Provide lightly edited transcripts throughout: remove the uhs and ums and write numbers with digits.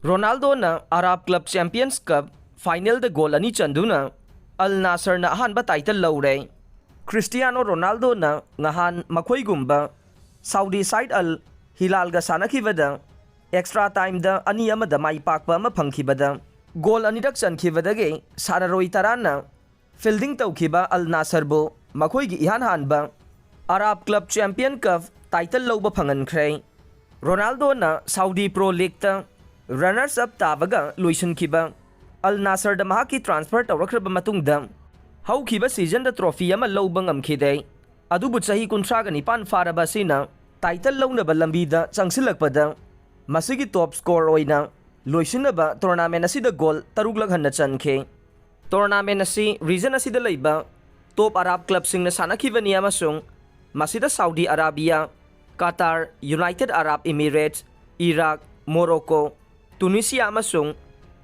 Ronaldo na Arab Club Champions Cup final da goal ani chanduna Al Nassr na ahanba title laure. Cristiano Ronaldo na ngahan makoygumba Saudi side Al Hilal ga sanakibada extra time da ani amada maipakpa ama phangkibada goal ani dak chankhibadage sanaroi tarana fielding tawkiba Al Nassr bo makoygi ihan hanba Arab Club Champion Cup title lauba phangankhre. Ronaldo na Saudi Pro League ta runners up tabaga loisinkiba Al Nassr da mahaki transfer tawrakraba matungda haukiba season da trophy ama lauba ngamkhide adubu chahi 39 faraba sina title launaba lambida changsilakpada masigi top score oina loisinaba tournament asida goal taruglak hanna chankhe. Tournament asi region asida leiba top Arab club singna sanakibani amasung masida Saudi Arabia, Qatar, United Arab Emirates, Iraq, Morocco, Tunisia amasung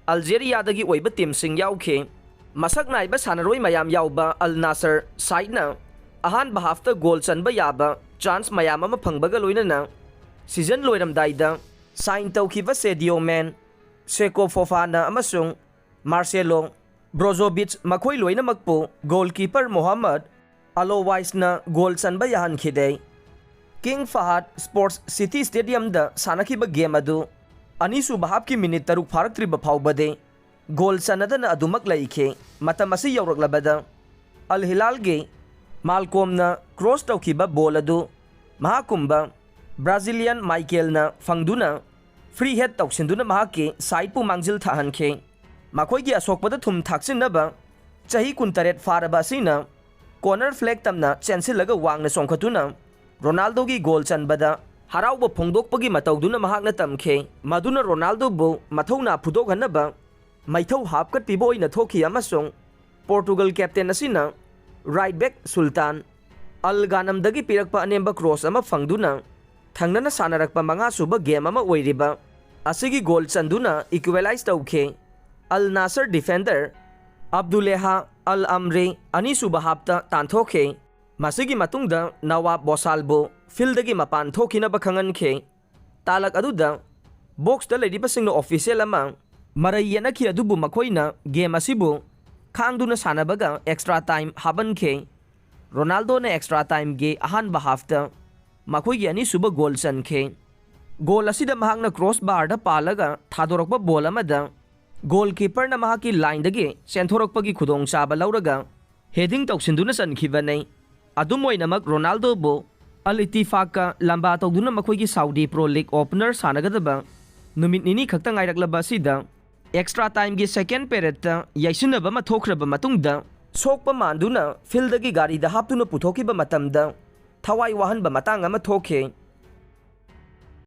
Algeria dagi oiba team sing yaukhe. Masak naiba sanaroi mayam yauba Al Nassr side na ahan bahafta goal chanba yaba chance mayam ama phangbaga loinana season loiramdaida sign tawkiba Sadio Mane, Seko Fofana amasung Marcelo Brozovic makhoi loina makpo goalkeeper Mohamed Alowais na goal chanba yahan khide. King Fahad Sports City Stadium da sanakiba game adu anisu bahap ki minute taruk faraktriba phawbade goal sanadana adumak laikhe matam asi yawraklabada Al Hilal ge Malcolm na cross tawkiba ball adu mahakumba Brazilian Michael na fangduna free head tawsinduna mahake side pu mangjil thahankhe makhoi gi asokpada thum thaksinaba chahi 19 faraba sina corner flag tamna chensilaga wangna songkhatuna Ronaldo gi goal chanbada harauba phongdokpagi matawduna mahakna tamkhe maduna Ronaldo bu mathona phudok hanaba maithau hapkat pibo ina thoki amasong Portugal captain asina right back Sultan Al Ghanam dagi pirakpa anemba cross ama fangduna thangnana sanarakpa manga suba game ama oiriba asigi goal chanduna equalize tawkhe. Al Nassr defender Abduleha Al Amri ani suba hapta tanthokhe masigi matungda Nawab Bosalbo fieldagi mapan thokina bakhangankhe talak aduda box da lady pasingno official ama marayana khi adubu makhoina game asibu khangduna sanabaga extra time habankhe. Ronaldo na extra time ge ahan bahafta makhoigi ani suba goal chankhe goal asida mahakna cross bar da palaga thadorokba ball amada goalkeeper na mahaki line dagi chenthorokpagi khudong chaba lauraga heading tawsinduna chankhibane adumoinamak Ronaldo bo Al Ittifaq ka lamba tawduna makhoigi Saudi Pro League opener sanagadaba numit nini khakta ngairaklaba sida extra time gi second period ta yaisinaba mathokraba matungda sokpa manduna field gi gari da haptuna puthokiba matamda thawai wahanba matang ama thokhe